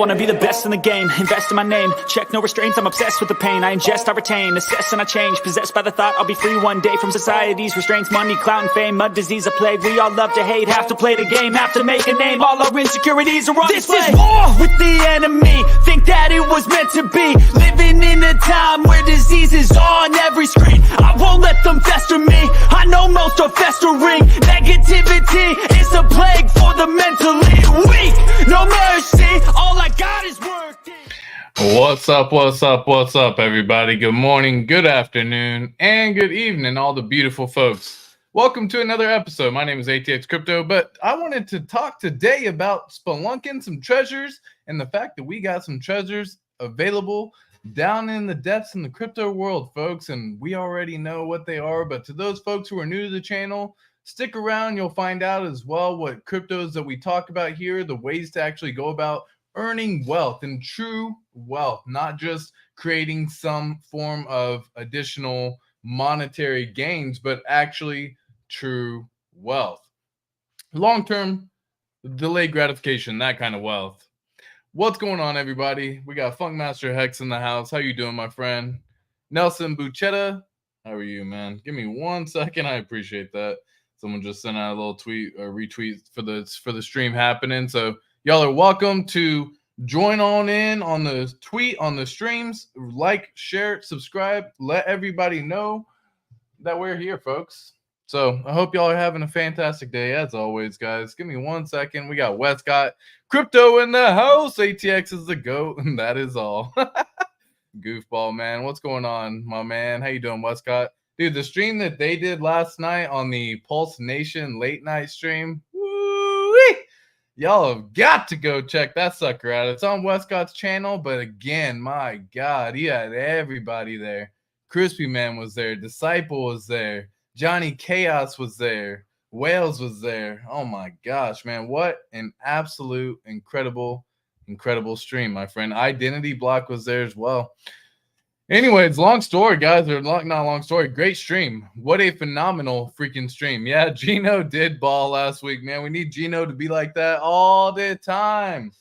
wanna be the best in the game, invest in my name, check no restraints, I'm obsessed with the pain. I ingest, I retain, assess and I change, possessed by the thought I'll be free one day from society's restraints. Money, clout and fame, mud, disease, a plague. We all love to hate, have to play the game, have to make a name. All our insecurities are on display. This is war with the enemy, think that it was meant to be. Living in a time where disease is on every screen. I won't let them fester me, I know most are festering. Negativity is a plague for the mentally weak. No mercy, all I got is working. What's up, everybody? Good morning, good afternoon, and good evening, all the beautiful folks. Welcome to another episode. My name is ATX Crypto, but I wanted to talk today about spelunking some treasures and the fact that we got some treasures available down in the depths in the crypto world, folks, and we already know what they are, but to those folks who are new to the channel, stick around. You'll find out as well what cryptos that we talk about here, the ways to actually go about earning wealth and true wealth, not just creating some form of additional monetary gains, but actually true wealth. Long-term delayed gratification, that kind of wealth. What's going on, everybody? We got Funkmaster Hex in the house. How you doing, my friend? Nelson Buchetta, how are you, man? Give me 1 second. I appreciate that. Someone just sent out a little tweet or retweet for the stream happening. So y'all are welcome to join on in on the tweet, on the streams, like, share, subscribe, let everybody know that we're here, folks. So I hope y'all are having a fantastic day as always, guys. Give me 1 second. We got Westcott Crypto in the house. ATX is the GOAT, and that is all. Goofball, man. What's going on, my man? How you doing, Westcott? Dude, the stream that they did last night on the Pulse Nation late night stream, woo-wee! Y'all have got to go check that sucker out. It's on Westcott's channel, but again, my God, he had everybody there. Crispy Man was there. Disciple was there. Johnny Chaos was there. Wales was there. Oh my gosh, man. What an absolute incredible stream, my friend. Identity Block was there as well. Anyways, long story, guys. Or not long story. Great stream. What a phenomenal freaking stream. Yeah, Gino did ball last week, man. We need Gino to be like that all the time.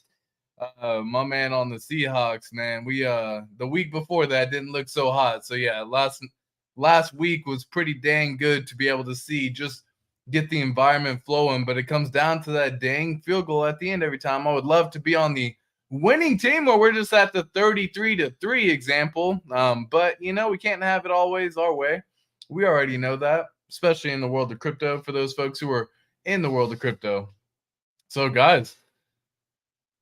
My man on the Seahawks, man. We the week before that didn't look so hot. So yeah, last week was pretty dang good to be able to see, just get the environment flowing. But it comes down to that dang field goal at the end every time. I would love to be on the winning team where we're just at the 33-3 example. But you know, we can't have it always our way. We already know that, especially in the world of crypto, for those folks who are in the world of crypto. So guys,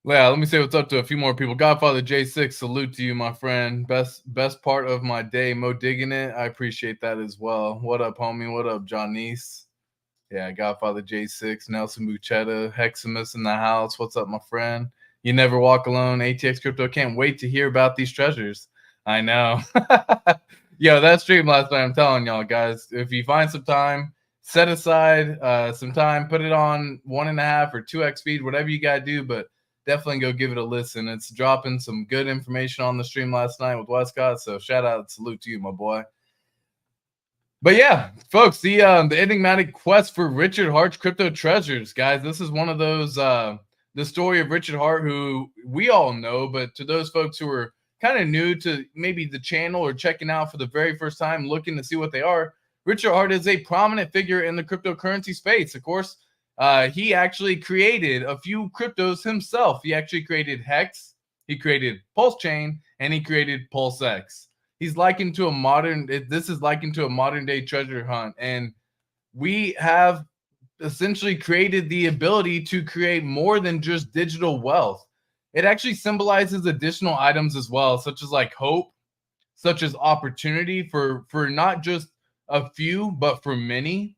yeah, let me say what's up to a few more people. Godfather J6, salute to you, my friend. Best part of my day, Mo digging it. I appreciate that as well. What up, homie? What up, Johnnice? Yeah, Godfather J6, Nelson Buchetta, Heximus in the house. What's up, my friend? You never walk alone. ATX Crypto, can't wait to hear about these treasures. I know. Yo, that stream last night, I'm telling y'all, guys, if you find some time, set aside some time, put it on 1.5 or 2x speed, whatever you got to do, but definitely go give it a listen. It's dropping some good information on the stream last night with Westcott, so shout out, salute to you, my boy. But yeah, folks, the enigmatic quest for Richard Hart's crypto treasures, guys. This is one of those, the story of Richard Hart, who we all know, but to those folks who are kind of new to maybe the channel or checking out for the very first time, looking to see what they are, Richard Hart is a prominent figure in the cryptocurrency space. Of course, he actually created a few cryptos himself. He actually created Hex, he created PulseChain, and he created PulseX. He's likened to a modern day treasure hunt, and we have essentially created the ability to create more than just digital wealth. It actually symbolizes additional items as well, such as like hope, such as opportunity for not just a few, but for many.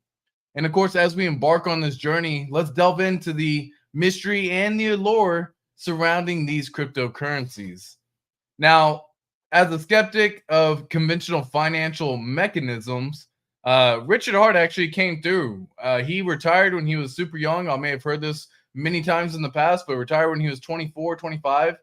And of course, as we embark on this journey, let's delve into the mystery and the allure surrounding these cryptocurrencies. Now, as a skeptic of conventional financial mechanisms, Richard Hart actually came through. He retired when he was super young. I may have heard this many times in the past, but retired when he was 24, 25.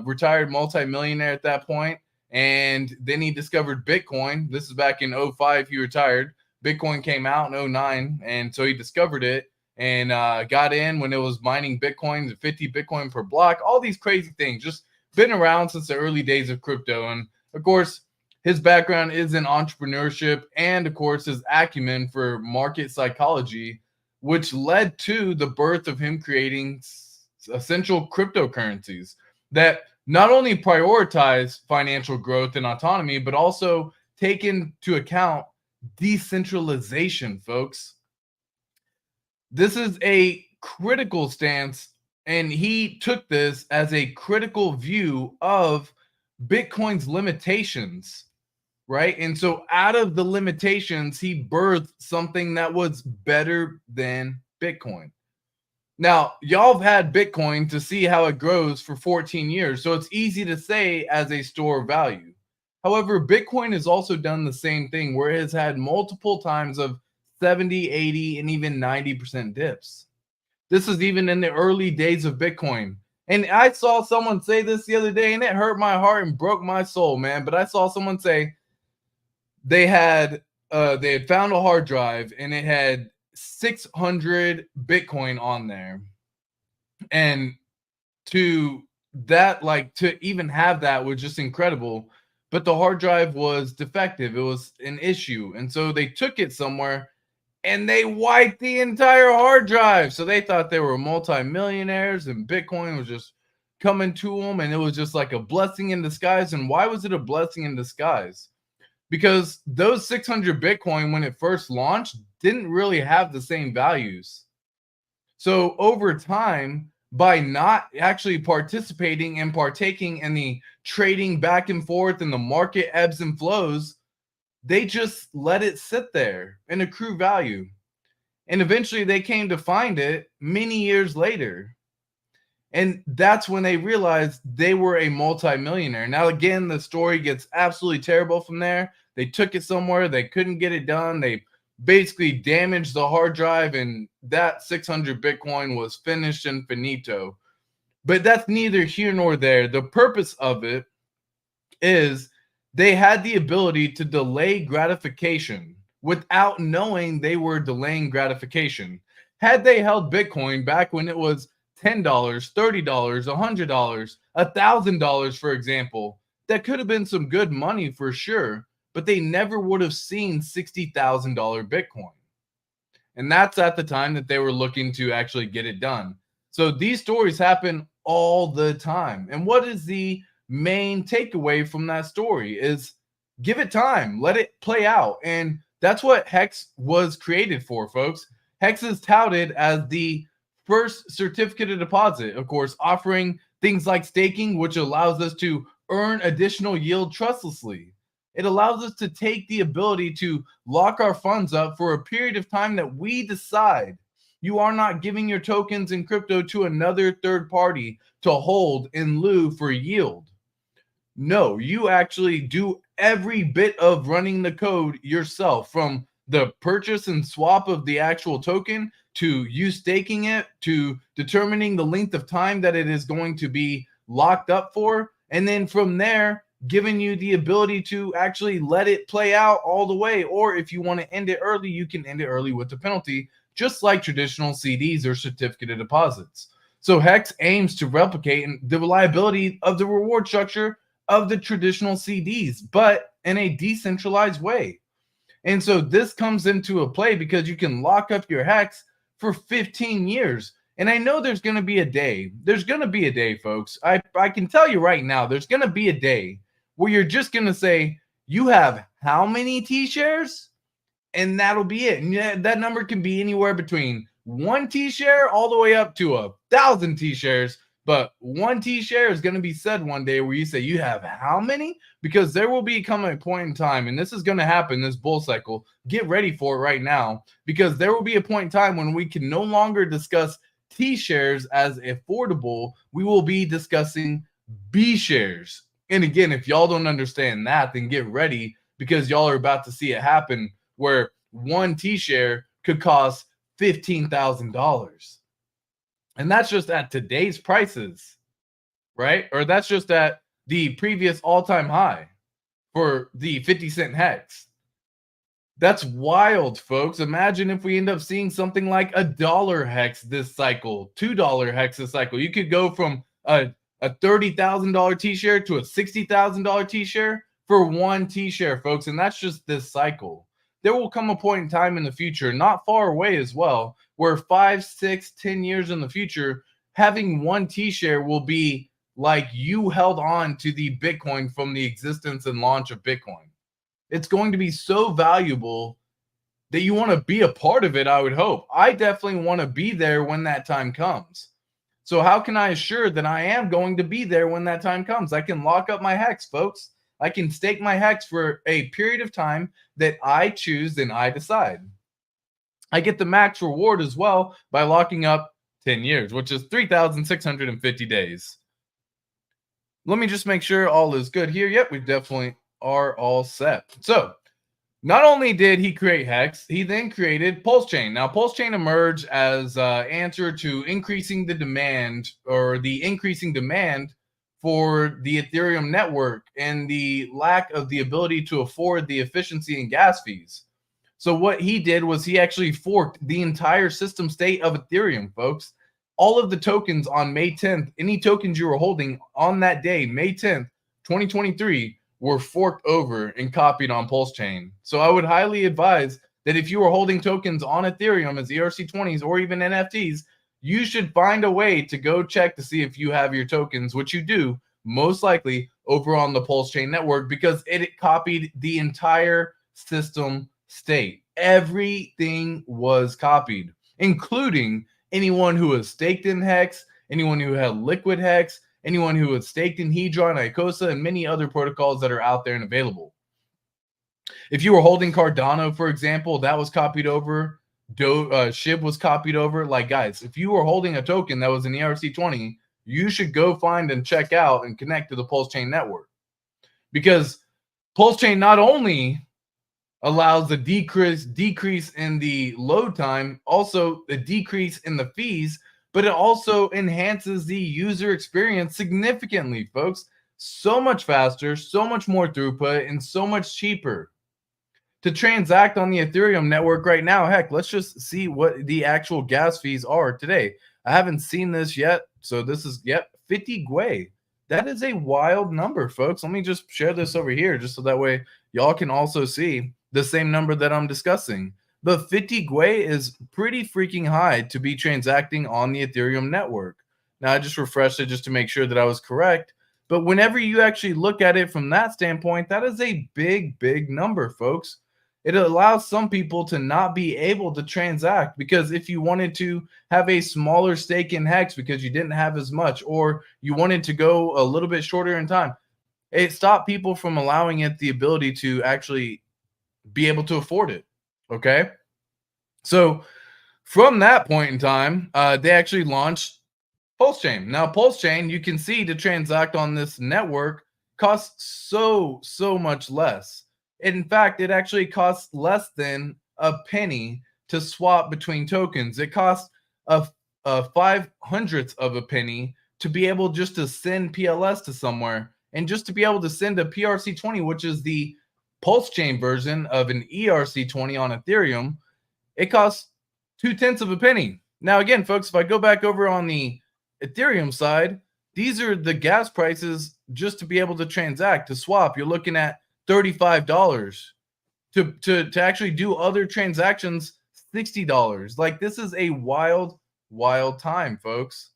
Retired multimillionaire at that point. And then he discovered Bitcoin. This is back in 05 he retired. Bitcoin came out in 09, and so he discovered it. and got in when it was mining Bitcoin at 50 Bitcoin per block. All these crazy things, just been around since the early days of crypto. And of course, his background is in entrepreneurship and of course his acumen for market psychology, which led to the birth of him creating essential cryptocurrencies that not only prioritize financial growth and autonomy, but also take into account decentralization, folks. This is a critical stance, and he took this as a critical view of Bitcoin's limitations, right? And so out of the limitations, he birthed something that was better than Bitcoin. Now, y'all have had Bitcoin to see how it grows for 14 years, so it's easy to say as a store of value. However, Bitcoin has also done the same thing where it has had multiple times of 70, 80, and even 90% dips. This is even in the early days of Bitcoin. And I saw someone say this the other day, and it hurt my heart and broke my soul, man. But I saw someone say they had found a hard drive and it had 600 Bitcoin on there. And to that, like, to even have that was just incredible. But the hard drive was defective. It was an issue. And so they took it somewhere and they wiped the entire hard drive. So they thought they were multimillionaires and Bitcoin was just coming to them. And it was just like a blessing in disguise. And why was it a blessing in disguise? Because those 600 Bitcoin, when it first launched, didn't really have the same values. So over time, by not actually participating and partaking in the trading back and forth and the market ebbs and flows, they just let it sit there and accrue value. And eventually they came to find it many years later. And that's when they realized they were a multimillionaire. Now, again, the story gets absolutely terrible from there. They took it somewhere. They couldn't get it done. They basically damaged the hard drive, and that 600 Bitcoin was finished and finito. But that's neither here nor there. The purpose of it is they had the ability to delay gratification without knowing they were delaying gratification. Had they held Bitcoin back when it was $10, $30, $100, $1,000, for example, that could have been some good money for sure, but they never would have seen $60,000 Bitcoin. And that's at the time that they were looking to actually get it done. So these stories happen all the time. And what is the main takeaway from that story is give it time, let it play out. And that's what Hex was created for, folks. Hex is touted as the first certificate of deposit, of course, offering things like staking, which allows us to earn additional yield trustlessly. It allows us to take the ability to lock our funds up for a period of time that we decide. You are not giving your tokens in crypto to another third party to hold in lieu for yield. No, you actually do every bit of running the code yourself, from the purchase and swap of the actual token to you staking it, to determining the length of time that it is going to be locked up for. And then from there, giving you the ability to actually let it play out all the way. Or if you want to end it early, you can end it early with the penalty, just like traditional CDs or certificate of deposits. So Hex aims to replicate the reliability of the reward structure of the traditional CDs, but in a decentralized way. And so this comes into a play because you can lock up your Hex for 15 years. And I know there's going to be a day. There's going to be a day, folks. I can tell you right now, there's going to be a day where you're just going to say, you have how many T-shares? And that'll be it. And yeah, that number can be anywhere between 1 T-share all the way up to 1,000 T-shares. But 1 T-share is going to be said one day where you say, you have how many? Because there will become a point in time, and this is going to happen, this bull cycle. Get ready for it right now, because there will be a point in time when we can no longer discuss T-shares as affordable. We will be discussing B-shares. And again, if y'all don't understand that, then get ready, because y'all are about to see it happen where 1 T-share could cost $15,000. And that's just at today's prices, right? Or that's just at the previous all-time high for the 50 cent Hex. That's wild, folks. Imagine if we end up seeing something like $1 hex this cycle, $2 hex this cycle. You could go from a $30,000 T-share to a $60,000 T-share for one T-share, folks. And that's just this cycle. There will come a point in time in the future, not far away as well, where 5, 6, 10 years in the future, having one T-share will be like you held on to the Bitcoin from the existence and launch of Bitcoin. It's going to be so valuable that you want to be a part of it, I would hope. I definitely want to be there when that time comes. So how can I assure that I am going to be there when that time comes? I can lock up my hex, folks. I can stake my hex for a period of time that I choose and I decide. I get the max reward as well by locking up 10 years, which is 3,650 days. Let me just make sure all is good here. Yep, we definitely are all set. So not only did he create Hex, he then created PulseChain. Now, PulseChain emerged as answer to increasing the demand, or the increasing demand for the Ethereum network and the lack of the ability to afford the efficiency and gas fees. So what he did was he actually forked the entire system state of Ethereum, folks. All of the tokens on May 10th, any tokens you were holding on that day, May 10th, 2023, were forked over and copied on PulseChain. So I would highly advise that if you are holding tokens on Ethereum as ERC20s or even NFTs, you should find a way to go check to see if you have your tokens, which you do most likely over on the PulseChain network, because it copied the entire system state. Everything was copied, including anyone who was staked in Hex, anyone who had liquid Hex, anyone who was staked in Hedron, Icosa, and many other protocols that are out there and available. If you were holding Cardano, for example, that was copied over. SHIB was copied over. Like, guys, if you were holding a token that was an ERC20, you should go find and check out and connect to the PulseChain network. Because PulseChain not only allows the decrease in the load time, also the decrease in the fees, but it also enhances the user experience significantly, folks. So much faster, so much more throughput, and so much cheaper to transact on the Ethereum network right now. Heck, let's just see what the actual gas fees are today. I haven't seen this yet, so this is, yep, 50 Gwei. That is a wild number, folks. Let me just share this over here just so that way y'all can also see the same number that I'm discussing. But 50 Gwei is pretty freaking high to be transacting on the Ethereum network. Now, I just refreshed it just to make sure that I was correct. But whenever you actually look at it from that standpoint, that is a big, big number, folks. It allows some people to not be able to transact, because if you wanted to have a smaller stake in Hex because you didn't have as much, or you wanted to go a little bit shorter in time, it stopped people from allowing it the ability to actually be able to afford it. Okay. So from that point in time, they actually launched PulseChain. Now, PulseChain, you can see, to transact on this network costs so much less. In fact, it actually costs less than a penny to swap between tokens. It costs a 5/100th of a penny to be able just to send PLS to somewhere, and just to be able to send a PRC20, which is the PulseChain version of an ERC20 on Ethereum, it costs 2/10 of a penny. Now, again, folks, if I go back over on the Ethereum side, these are the gas prices just to be able to transact, to swap. You're looking at $35 to actually do other transactions, $60. Like, this is a wild time, folks.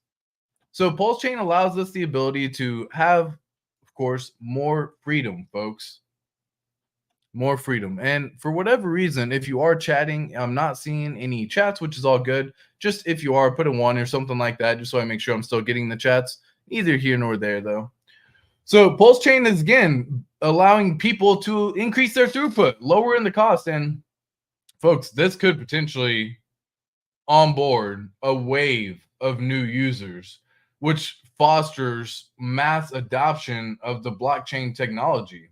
So PulseChain allows us the ability to have, of course, more freedom, folks. More freedom. And for whatever reason, if you are chatting, I'm not seeing any chats, which is all good. Just if you are, put a 1 or something like that, just so I make sure I'm still getting the chats. Neither here nor there, though. So PulseChain is, again, allowing people to increase their throughput, lower in the cost. And folks, this could potentially onboard a wave of new users, which fosters mass adoption of the blockchain technology.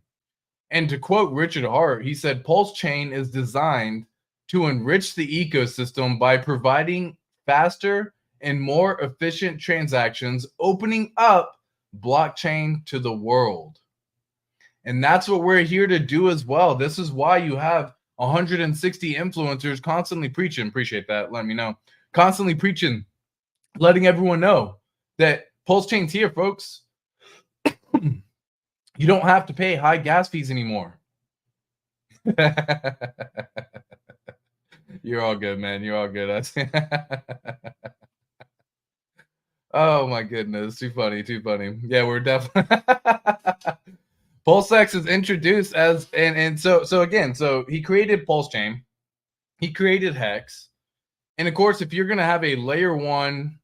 And to quote Richard Hart, he said, PulseChain is designed to enrich the ecosystem by providing faster and more efficient transactions, opening up blockchain to the world. And that's what we're here to do as well. This is why you have 160 influencers constantly preaching. Appreciate that. Let me know. Constantly preaching, letting everyone know that PulseChain's here, folks. You don't have to pay high gas fees anymore. You're all good, man. You're all good. Oh my goodness, too funny, too funny. Yeah, we're definitely PulseX is introduced as and so again, so he created PulseChain, he created Hex, and of course, if you're gonna have a layer one,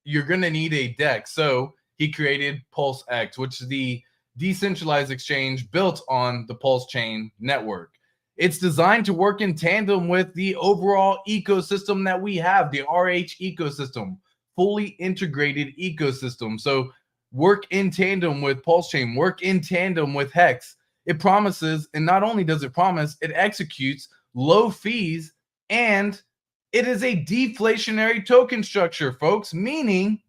you're gonna need a DEX. So he created PulseX, which is the decentralized exchange built on the PulseChain network. It's designed to work in tandem with the overall ecosystem that we have, the RH ecosystem, fully integrated ecosystem. So work in tandem with PulseChain, work in tandem with Hex. It promises, and not only does it promise, it executes low fees, and it is a deflationary token structure, folks, meaning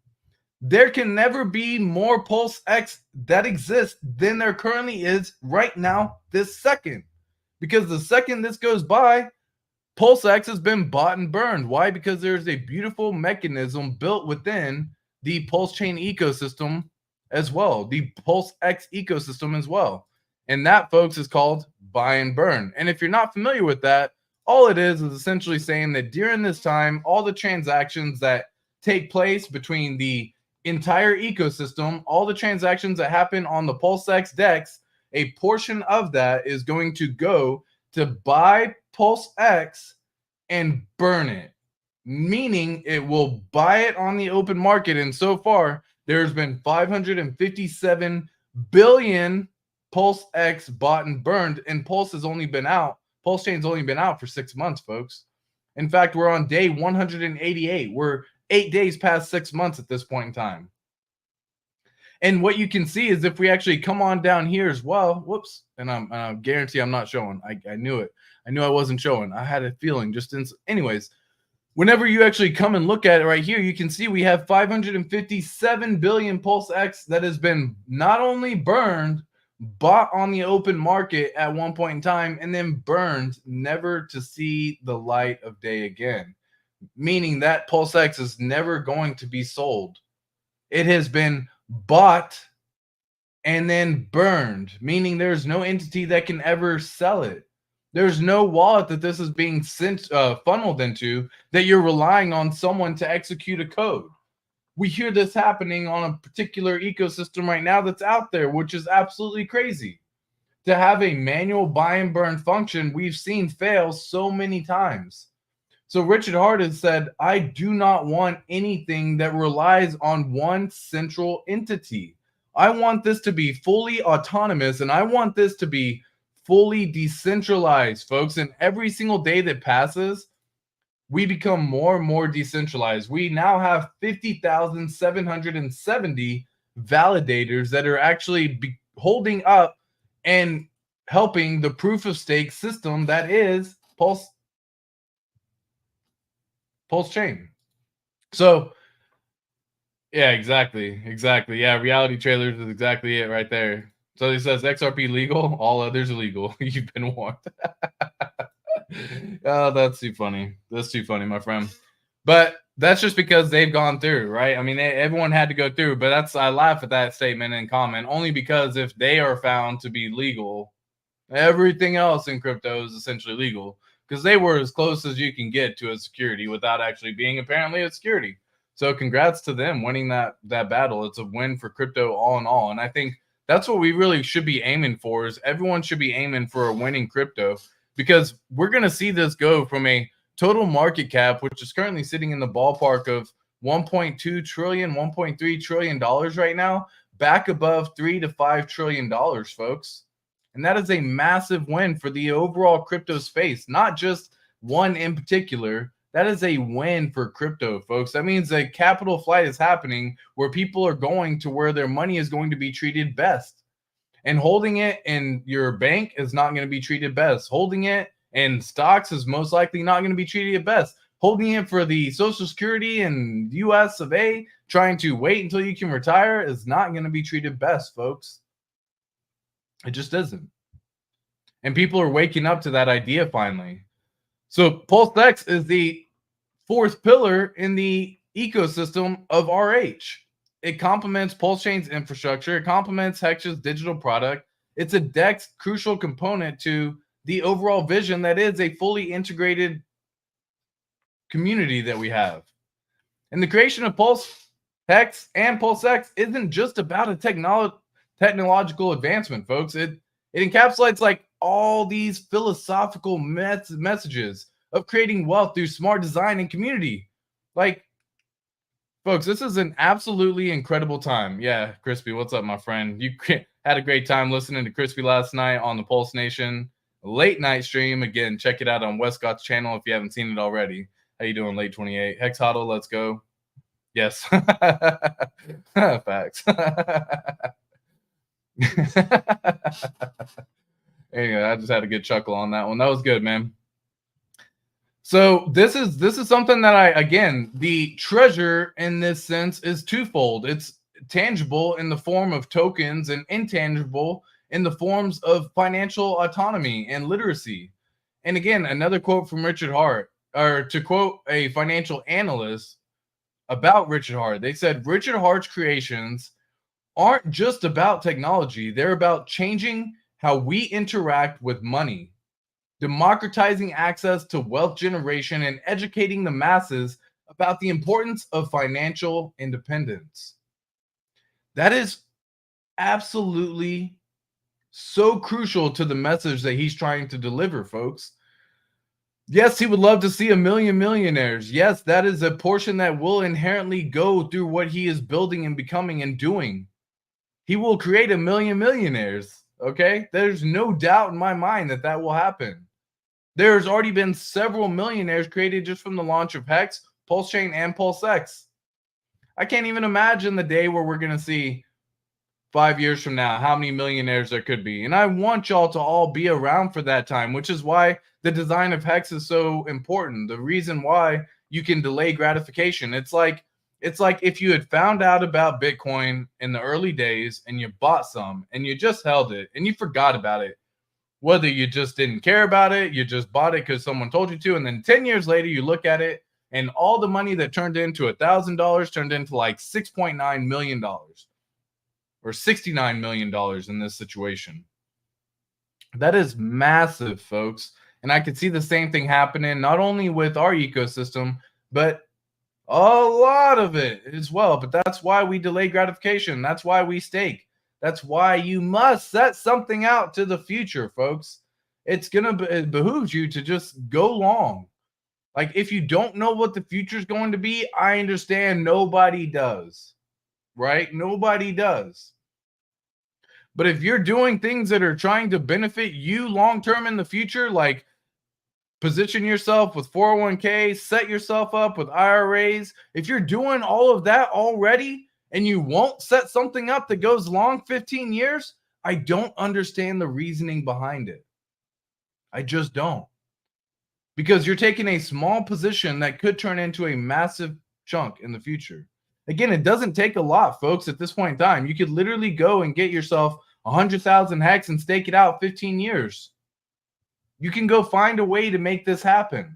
there can never be more PulseX that exists than there currently is right now, this second. Because the second this goes by, PulseX has been bought and burned. Why? Because there's a beautiful mechanism built within the PulseChain ecosystem as well, the PulseX ecosystem as well. And that, folks, is called buy and burn. And if you're not familiar with that, all it is essentially saying that during this time, all the transactions that take place between the entire ecosystem, all the transactions that happen on the PulseX DEX, a portion of that is going to go to buy PulseX and burn it, meaning it will buy it on the open market. And so far, there's been 557 billion PulseX bought and burned, and PulseChain's only been out for 6 months, folks. In fact, we're on day 188. We're 8 days past 6 months at this point in time. And what you can see is if we actually come on down here as well, whoops, and I guarantee I'm not showing. I knew it. I knew I wasn't showing. I had a feeling anyways, whenever you actually come and look at it right here, you can see we have 557 billion PulseX that has been not only burned, bought on the open market at one point in time, and then burned, never to see the light of day again. Meaning that PulseX is never going to be sold. It has been bought and then burned, meaning there's no entity that can ever sell it. There's no wallet that this is being funneled into that you're relying on someone to execute a code. We hear this happening on a particular ecosystem right now that's out there, which is absolutely crazy. To have a manual buy and burn function, we've seen fail so many times. So Richard Hart has said, I do not want anything that relies on one central entity. I want this to be fully autonomous, and I want this to be fully decentralized, folks. And every single day that passes, we become more and more decentralized. We now have 50,770 validators that are actually holding up and helping the proof of stake system that is PulseChain. So, yeah, exactly. Yeah, reality trailers is exactly it right there. So he says XRP legal, all others illegal. You've been warned. Oh, that's too funny. That's too funny, my friend. But that's just because they've gone through, right? I mean, everyone had to go through. But I laugh at that statement and comment only because if they are found to be legal, everything else in crypto is essentially legal. Because they were as close as you can get to a security without actually being apparently a security. So congrats to them winning that battle. It's a win for crypto all in all. And I think that's what we really should be aiming for, is everyone should be aiming for a winning crypto, because we're going to see this go from a total market cap, which is currently sitting in the ballpark of 1.2 trillion, 1.3 trillion dollars right now, back above $3 to $5 trillion, folks. And that is a massive win for the overall crypto space, not just one in particular. That is a win for crypto, folks. That means a capital flight is happening where people are going to where their money is going to be treated best. And holding it in your bank is not going to be treated best. Holding it in stocks is most likely not going to be treated best. Holding it for the Social Security and US of A, trying to wait until you can retire, is not going to be treated best, folks. It just isn't. And people are waking up to that idea finally. So PulseX is the fourth pillar in the ecosystem of RH. It complements PulseChain's infrastructure. It complements Hex's digital product. It's a DEX crucial component to the overall vision that is a fully integrated community that we have. And the creation of Pulse Hex and PulseX isn't just about a technological advancement, folks. It encapsulates like all these philosophical messages of creating wealth through smart design and community. Like, folks, this is an absolutely incredible time. Yeah, Crispy, what's up, my friend? You had a great time listening to Crispy last night on the Pulse Nation late night stream. Again, check it out on Westcott's channel if you haven't seen it already. How you doing, late 28? Hex Huddle, let's go. Yes. Facts. Anyway, I just had a good chuckle on that one. That was good, man. So this is something that the treasure in this sense is twofold. It's tangible in the form of tokens and intangible in the forms of financial autonomy and literacy. And again, another quote from Richard Hart, or to quote a financial analyst about Richard Hart, they said Richard Hart's creations aren't just about technology. They're about changing how we interact with money, democratizing access to wealth generation, and educating the masses about the importance of financial independence. That is absolutely so crucial to the message that he's trying to deliver, folks. Yes, he would love to see a million millionaires. Yes, that is a portion that will inherently go through what he is building and becoming and doing. He will create a million millionaires, okay? There's no doubt in my mind that that will happen. There's already been several millionaires created just from the launch of Hex, PulseChain, and PulseX. I can't even imagine the day where we're going to see 5 years from now how many millionaires there could be. And I want y'all to all be around for that time, which is why the design of Hex is so important. The reason why you can delay gratification. It's like if you had found out about Bitcoin in the early days and you bought some and you just held it and you forgot about it. Whether you just didn't care about it, you just bought it because someone told you to, and then 10 years later you look at it and all the money that turned into $1,000 turned into like $6.9 million or $69 million in this situation. That is massive, folks. And I could see the same thing happening not only with our ecosystem, but a lot of it as well. But that's why we delay gratification. That's why we stake. That's why you must set something out to the future, folks. It behooves you to just go long. Like, if you don't know what the future is going to be, I understand nobody does, right? Nobody does. But if you're doing things that are trying to benefit you long-term in the future, like position yourself with 401k, set yourself up with IRAs, if you're doing all of that already, and you won't set something up that goes long 15 years, I don't understand the reasoning behind it. I just don't. Because you're taking a small position that could turn into a massive chunk in the future. Again, it doesn't take a lot, folks, at this point in time. You could literally go and get yourself 100,000 Hex and stake it out 15 years. You can go find a way to make this happen.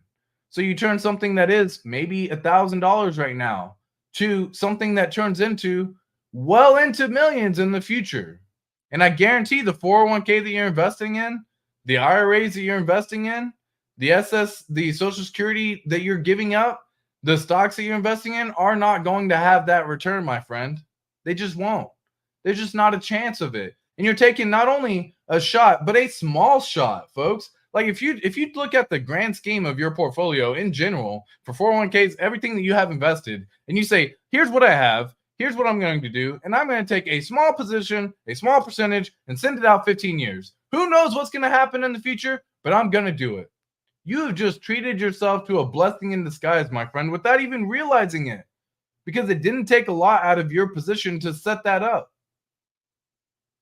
So you turn something that is maybe $1,000 right now to something that turns into well into millions in the future. And I guarantee the 401k that you're investing in, the IRAs that you're investing in, the Social Security that you're giving up, the stocks that you're investing in are not going to have that return, my friend. They just won't. There's just not a chance of it. And you're taking not only a shot, but a small shot, folks. Like, if you look at the grand scheme of your portfolio in general for 401ks, everything that you have invested, and you say, here's what I have, here's what I'm going to do, and I'm going to take a small position, a small percentage, and send it out 15 years. Who knows what's going to happen in the future, but I'm going to do it. You have just treated yourself to a blessing in disguise, my friend, without even realizing it, because it didn't take a lot out of your position to set that up.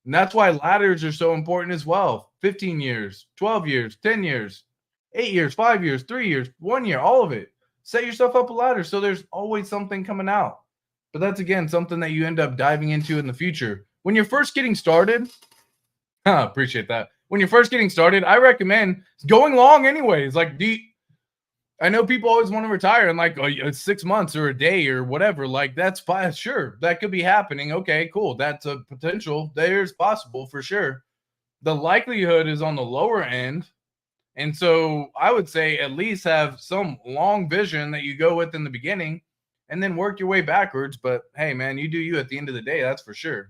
And that's why ladders are so important as well. 15 years, 12 years, 10 years, 8 years, 5 years, 3 years, 1 year, all of it. Set yourself up a ladder so there's always something coming out. But that's, again, something that you end up diving into in the future. When you're first getting started, appreciate that. when you're first getting started, I recommend going long anyways. Like, I know people always want to retire in like 6 months or a day or whatever. Like, that's fine. Sure, that could be happening. Okay, cool. That's a potential. There's possible for sure. The likelihood is on the lower end. And so I would say at least have some long vision that you go with in the beginning and then work your way backwards. But hey, man, you do you at the end of the day. That's for sure.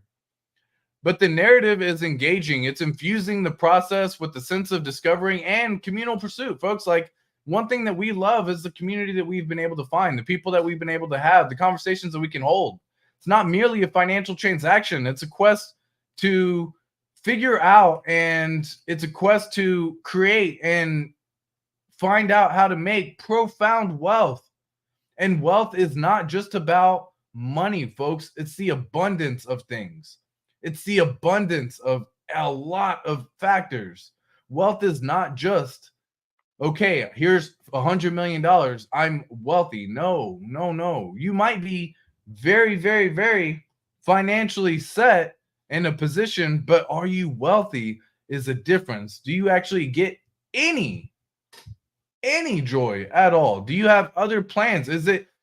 But the narrative is engaging. It's infusing the process with the sense of discovery and communal pursuit, folks. Like, one thing that we love is the community that we've been able to find, the people that we've been able to have, the conversations that we can hold. It's not merely a financial transaction. It's a quest to figure out, and it's a quest to create and find out how to make profound wealth. And wealth is not just about money, folks. It's the abundance of things. It's the abundance of a lot of factors. Wealth is not just, okay, here's $100 million. I'm wealthy. No. You might be very, very, very financially set in a position, but are you wealthy is a difference. Do you actually get any joy at all? Do you have other plans?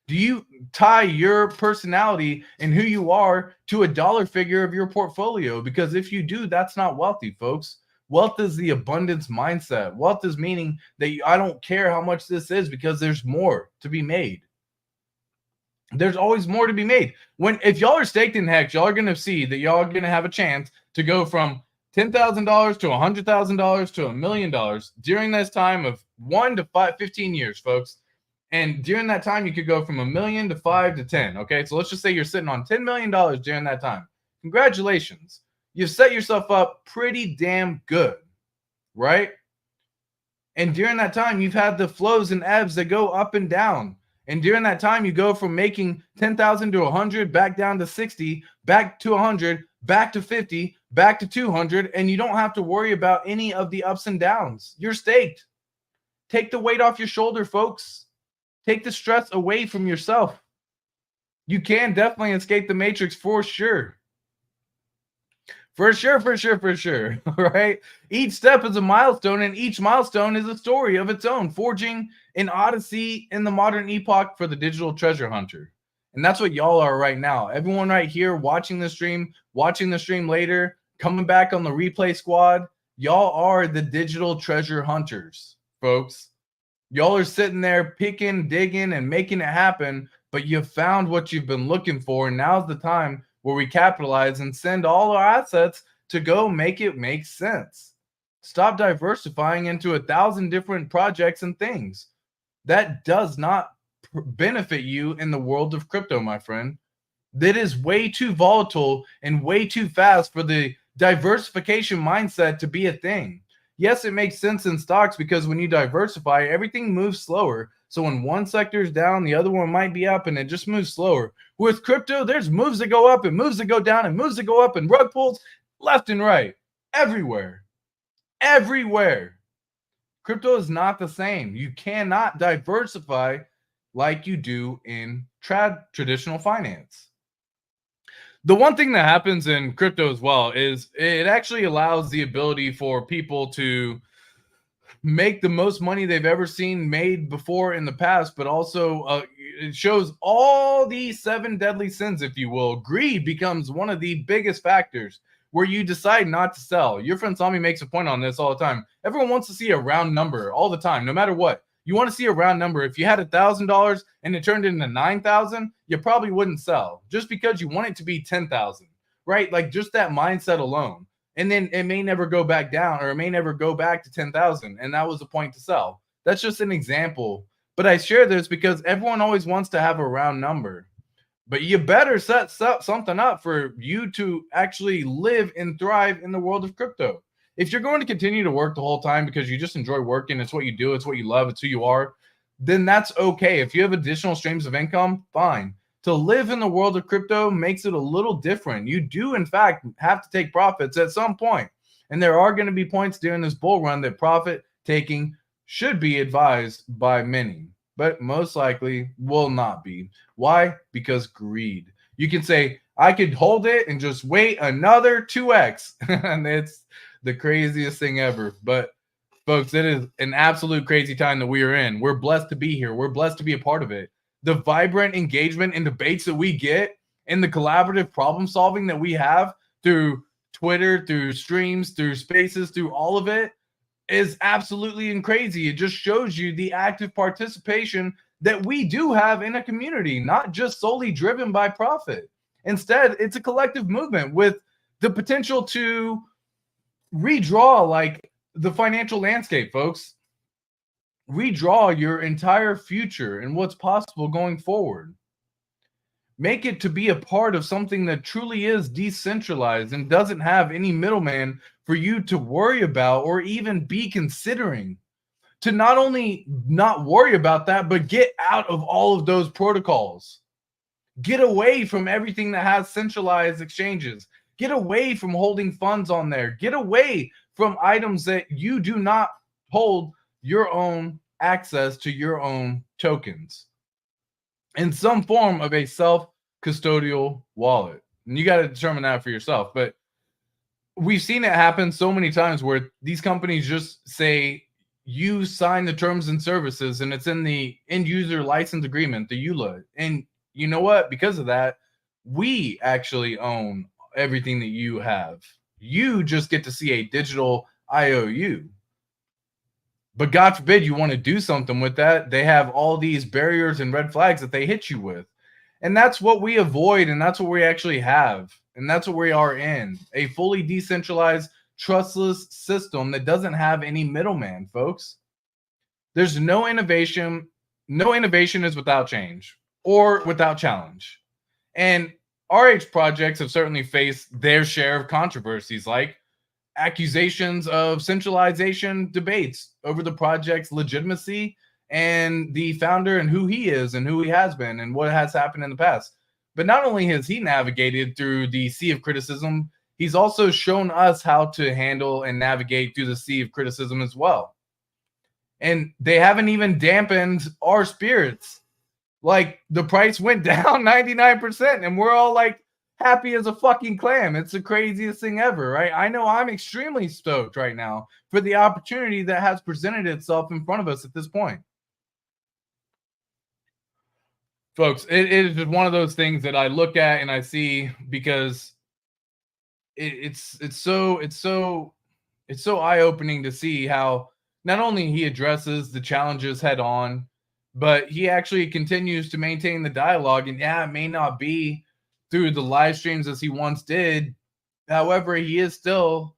Do you tie your personality and who you are to a dollar figure of your portfolio? Because if you do, that's not wealthy, folks. Wealth is the abundance mindset. Wealth is meaning that I don't care how much this is because there's more to be made. There's always more to be made. If y'all are staked in Hex, y'all are going to see that y'all are going to have a chance to go from $10,000 to $100,000 to $1 million during this time of 1 to 15 years, folks. And during that time, you could go from $1 million to 5 to 10. Okay, so let's just say you're sitting on $10 million during that time. Congratulations. You've set yourself up pretty damn good, right? And during that time, you've had the flows and ebbs that go up and down. And during that time, you go from making 10,000 to 100, back down to 60, back to 100, back to 50, back to 200, and you don't have to worry about any of the ups and downs. You're staked. Take the weight off your shoulder, folks. Take the stress away from yourself. You can definitely escape the matrix for sure. For sure. Right? Each step is a milestone, and each milestone is a story of its own, forging an odyssey in the modern epoch for the digital treasure hunter. And that's what y'all are right now. Everyone right here watching the stream later, coming back on the replay squad, y'all are the digital treasure hunters, folks. Y'all are sitting there picking, digging, and making it happen, but you've found what you've been looking for, and now's the time where we capitalize and send all our assets to go make it make sense. Stop diversifying into 1,000 different projects and things. That does not benefit you in the world of crypto, my friend. That is way too volatile and way too fast for the diversification mindset to be a thing. Yes, it makes sense in stocks because when you diversify, everything moves slower. So when one sector is down, the other one might be up, and it just moves slower. With crypto, there's moves that go up and moves that go down and moves that go up and rug pulls left and right, everywhere. Crypto is not the same. You cannot diversify like you do in traditional finance. The one thing that happens in crypto as well is it actually allows the ability for people to make the most money they've ever seen made before in the past, but also it shows all these 7 deadly sins, if you will. Greed becomes one of the biggest factors where you decide not to sell. Your friend Tommy makes a point on this all the time. Everyone wants to see a round number all the time, no matter what. You want to see a round number. If you had $1,000 and it turned into 9,000, you probably wouldn't sell just because you want it to be 10,000, right? Like just that mindset alone. And then it may never go back down, or it may never go back to 10,000. And that was the point to sell. That's just an example. But I share this because everyone always wants to have a round number. But you better set something up for you to actually live and thrive in the world of crypto. If you're going to continue to work the whole time because you just enjoy working, it's what you do, it's what you love, it's who you are, then that's okay. If you have additional streams of income, fine. To live in the world of crypto makes it a little different. You do, in fact, have to take profits at some point. And there are going to be points during this bull run that profit taking should be advised by many, but most likely will not be. Why? Because greed. You can say, I could hold it and just wait another 2x. And The craziest thing ever. But folks, it is an absolute crazy time that we are in. We're blessed to be here. We're blessed to be a part of it. The vibrant engagement and debates that we get and the collaborative problem solving that we have through Twitter, through streams, through spaces, through all of it is absolutely crazy. It just shows you the active participation that we do have in a community, not just solely driven by profit. Instead, it's a collective movement with the potential to redraw like the financial landscape, folks. Redraw your entire future and what's possible going forward. Make it to be a part of something that truly is decentralized and doesn't have any middleman for you to worry about or even be considering. To not only not worry about that, but get out of all of those protocols. Get away from everything that has centralized exchanges. Get away from holding funds on there. Get away from items that you do not hold your own access to your own tokens in some form of a self-custodial wallet. And you got to determine that for yourself. But we've seen it happen so many times where these companies just say, you sign the terms and services and it's in the end user license agreement, the EULA. And you know what? Because of that, we actually own everything that you have. You just get to see a digital IOU. But God forbid you want to do something with that. They have all these barriers and red flags that they hit you with. And that's what we avoid. And that's what we actually have. And that's what we are in. A fully decentralized, trustless system that doesn't have any middleman, folks. There's no innovation. No innovation is without change or without challenge. And RH projects have certainly faced their share of controversies, like accusations of centralization debates over the project's legitimacy and the founder and who he is and who he has been and what has happened in the past. But not only has he navigated through the sea of criticism, he's also shown us how to handle and navigate through the sea of criticism as well. And they haven't even dampened our spirits. Like, the price went down 99% and we're all like happy as a fucking clam. It's the craziest thing ever, right? I know I'm extremely stoked right now for the opportunity that has presented itself in front of us at this point. Folks, it is just one of those things that I look at and I see, because it's so eye-opening to see how not only he addresses the challenges head on, but he actually continues to maintain the dialogue. And yeah, it may not be through the live streams as he once did. However, he is still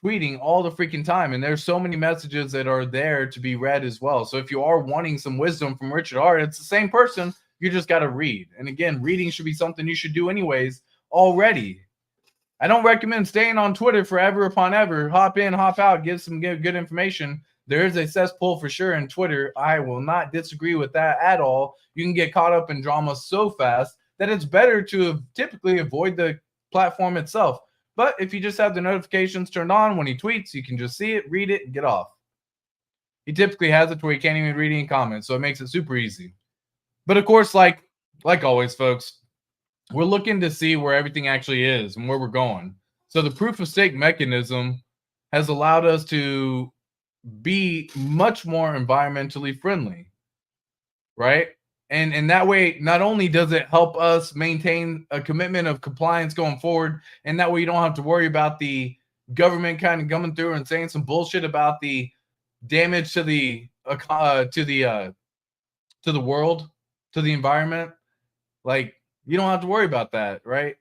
tweeting all the freaking time. And there's so many messages that are there to be read as well. So if you are wanting some wisdom from Richard Hart, it's the same person. You just got to read. And again, reading should be something you should do anyways already. I don't recommend staying on Twitter forever upon ever. Hop in, hop out, give some good information. There is a cesspool for sure in Twitter. I will not disagree with that at all. You can get caught up in drama so fast that it's better to typically avoid the platform itself. But if you just have the notifications turned on when he tweets, you can just see it, read it, and get off. He typically has it where you can't even read any comments, so it makes it super easy. But of course, like always, folks, we're looking to see where everything actually is and where we're going. So the proof of stake mechanism has allowed us to be much more environmentally friendly, right? And that way, not only does it help us maintain a commitment of compliance going forward, and that way you don't have to worry about the government kind of coming through and saying some bullshit about the damage to the world, to the environment. Like, you don't have to worry about that, right?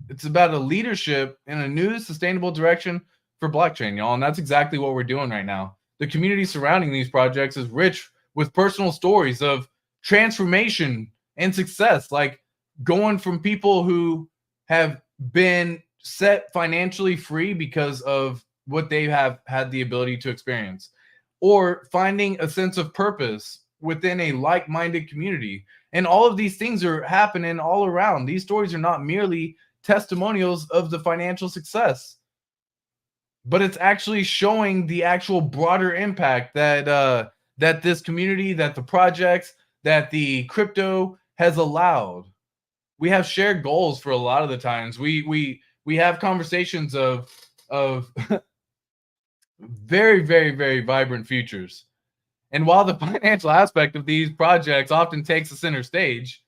It's about a leadership in a new sustainable direction for blockchain, y'all. And that's exactly what we're doing right now. The community surrounding these projects is rich with personal stories of transformation and success, like going from people who have been set financially free because of what they have had the ability to experience, or finding a sense of purpose within a like-minded community. And all of these things are happening all around. These stories are not merely testimonials of the financial success, but it's actually showing the actual broader impact that that this community, that the projects, that the crypto has allowed. We have shared goals for a lot of the times. We have conversations of very, very, very vibrant futures. And while the financial aspect of these projects often takes the center stage,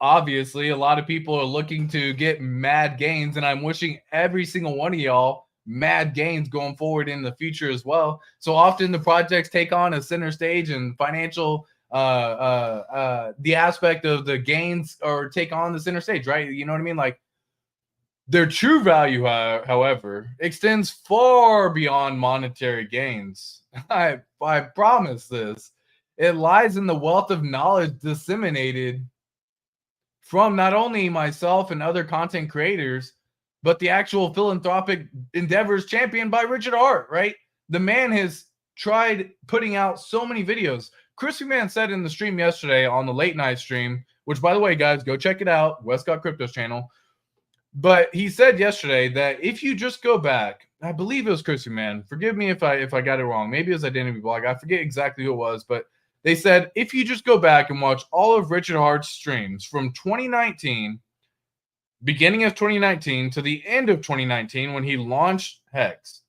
obviously a lot of people are looking to get mad gains, and I'm wishing every single one of y'all mad gains going forward in the future as well. So often the projects take on a center stage, and financial the aspect of the gains or take on the center stage, right? You know what I mean? Like, their true value, however, extends far beyond monetary gains. I promise this. It lies in the wealth of knowledge disseminated from not only myself and other content creators, but the actual philanthropic endeavors championed by Richard Hart, right? The man has tried putting out so many videos. Crispy Man said in the stream yesterday on the late night stream, which, by the way, guys, go check it out, Westcott Crypto's channel. But he said yesterday that if you just go back, I believe it was Crispy Man. Forgive me if I got it wrong. Maybe it was Identity Blog. I forget exactly who it was, but they said if you just go back and watch all of Richard Hart's streams from 2019, beginning of 2019 to the end of 2019 when he launched Hex,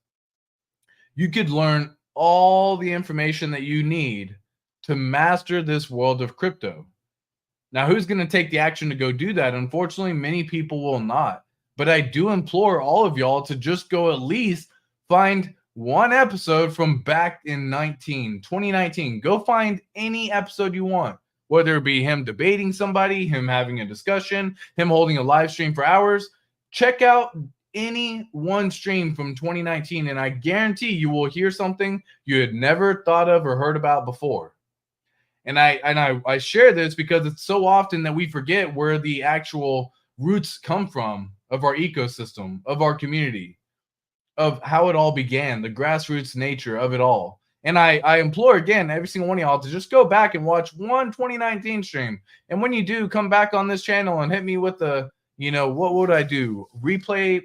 you could learn all the information that you need to master this world of crypto. Now, who's going to take the action to go do that? Unfortunately, many people will not. But I do implore all of y'all to just go at least find one episode from back in 2019. Go find any episode you want, whether it be him debating somebody, him having a discussion, him holding a live stream for hours. Check out any one stream from 2019, and I guarantee you will hear something you had never thought of or heard about before. And I share this because it's so often that we forget where the actual roots come from of our ecosystem, of our community, of how it all began, the grassroots nature of it all. And I implore again, every single one of y'all to just go back and watch one 2019 stream. And when you do, come back on this channel and hit me with the, what would I do? Replay.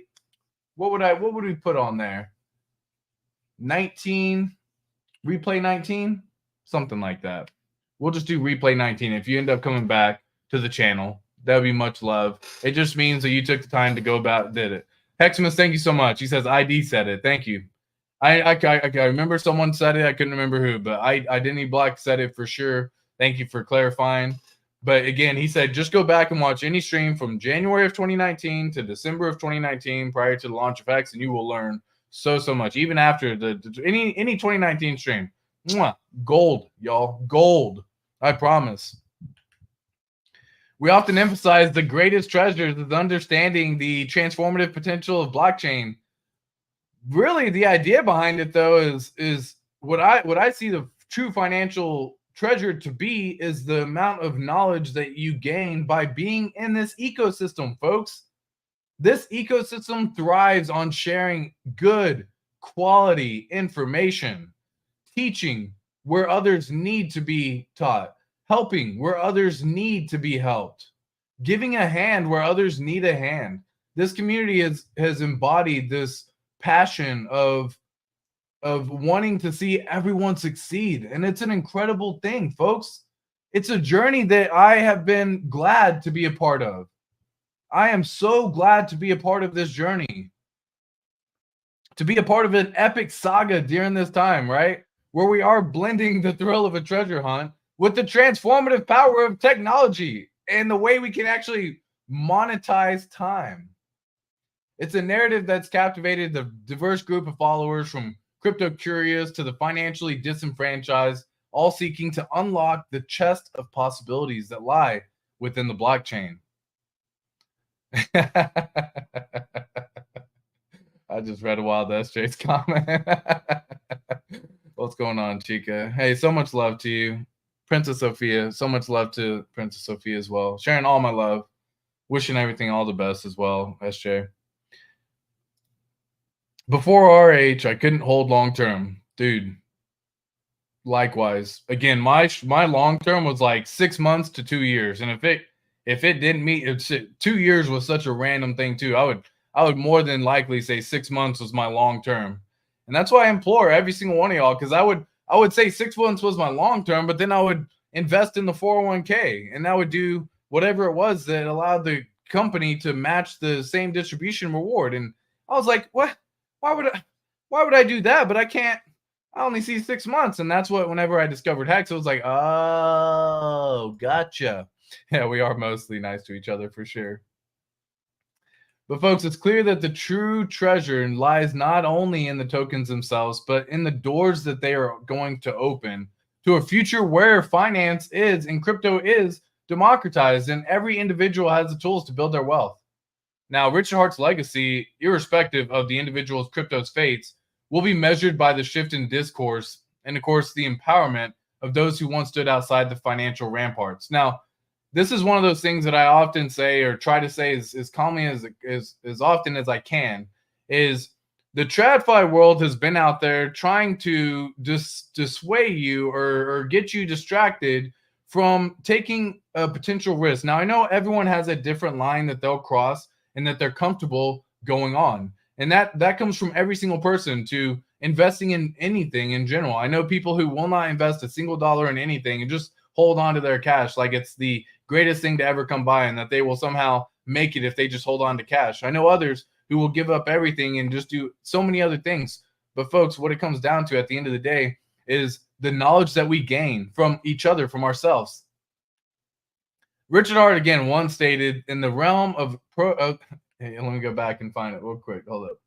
What would we put on there? 19, replay 19, something like that. We'll just do replay 19. If you end up coming back to the channel, that would be much love. It just means that you took the time to go about, did it. Heximus, thank you so much. He says ID said it. Thank you. I remember someone said it. I couldn't remember who, but Identity Black said it for sure. Thank you for clarifying. But again, he said just go back and watch any stream from January of 2019 to December of 2019 prior to the launch of Hex, and you will learn so much. Even after any 2019 stream. Mwah, gold, y'all. Gold. I promise. We often emphasize the greatest treasures is understanding the transformative potential of blockchain. Really, the idea behind it, though, is what I see the true financial treasure to be is the amount of knowledge that you gain by being in this ecosystem, folks. This ecosystem thrives on sharing good quality information, teaching where others need to be taught, helping where others need to be helped, giving a hand where others need a hand. This community has embodied this passion of wanting to see everyone succeed. And it's an incredible thing, folks. It's a journey that I have been glad to be a part of. I am so glad to be a part of this journey, to be a part of an epic saga during this time, right? Where we are blending the thrill of a treasure hunt with the transformative power of technology and the way we can actually monetize time. It's a narrative that's captivated the diverse group of followers from crypto curious to the financially disenfranchised, all seeking to unlock the chest of possibilities that lie within the blockchain. I just read a Wild SJ's comment. What's going on, Chica? Hey, so much love to you. Princess Sophia, so much love to Princess Sophia as well. Sharing all my love. Wishing everything all the best as well, SJ. Before RH, I couldn't hold long term. Dude, likewise. Again, my long term was like 6 months to 2 years. And if it didn't meet, 2 years was such a random thing too. I would more than likely say 6 months was my long term. And that's why I implore every single one of y'all, because I would say 6 months was my long term, but then I would invest in the 401k and I would do whatever it was that allowed the company to match the same distribution reward. And I was like, what? Why would I? why would I do that? But I only see 6 months. And that's what, whenever I discovered Hex, it was like, oh, gotcha. Yeah, we are mostly nice to each other for sure. But folks, it's clear that the true treasure lies not only in the tokens themselves, but in the doors that they are going to open to a future where finance is and crypto is democratized and every individual has the tools to build their wealth. Now, Richard Hart's legacy, irrespective of the individual's crypto's fates, will be measured by the shift in discourse and, of course, the empowerment of those who once stood outside the financial ramparts. Now, this is one of those things that I often say, or try to say as calmly as often as I can, is the TradFi world has been out there trying to dissuade you or get you distracted from taking a potential risk. Now, I know everyone has a different line that they'll cross and that they're comfortable going on. And that comes from every single person to investing in anything in general. I know people who will not invest a single dollar in anything and just hold on to their cash like it's the greatest thing to ever come by and that they will somehow make it if they just hold on to cash. I know others who will give up everything and just do so many other things. But folks, what it comes down to at the end of the day is the knowledge that we gain from each other, from ourselves. Richard Hart, again, once stated, in the realm of hey, let me go back and find it real quick. Hold up.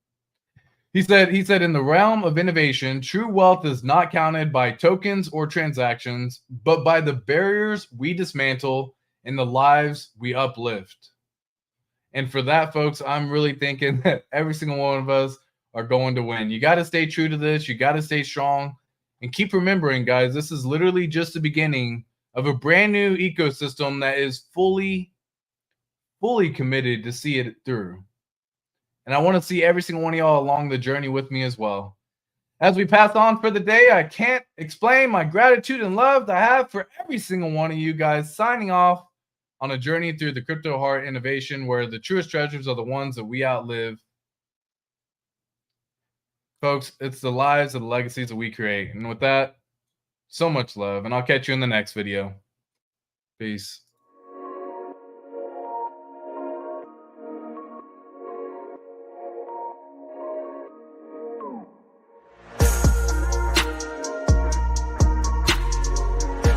He said, in the realm of innovation, true wealth is not counted by tokens or transactions, but by the barriers we dismantle and the lives we uplift. And for that, folks, I'm really thinking that every single one of us are going to win. You got to stay true to this. You got to stay strong. And keep remembering, guys, this is literally just the beginning of a brand new ecosystem that is fully committed to see it through. And I want to see every single one of y'all along the journey with me as well. As we pass on for the day, I can't explain my gratitude and love that I have for every single one of you guys, signing off on a journey through the crypto heart innovation where the truest treasures are the ones that we outlive. Folks, it's the lives and the legacies that we create. And with that, so much love, and I'll catch you in the next video. Peace.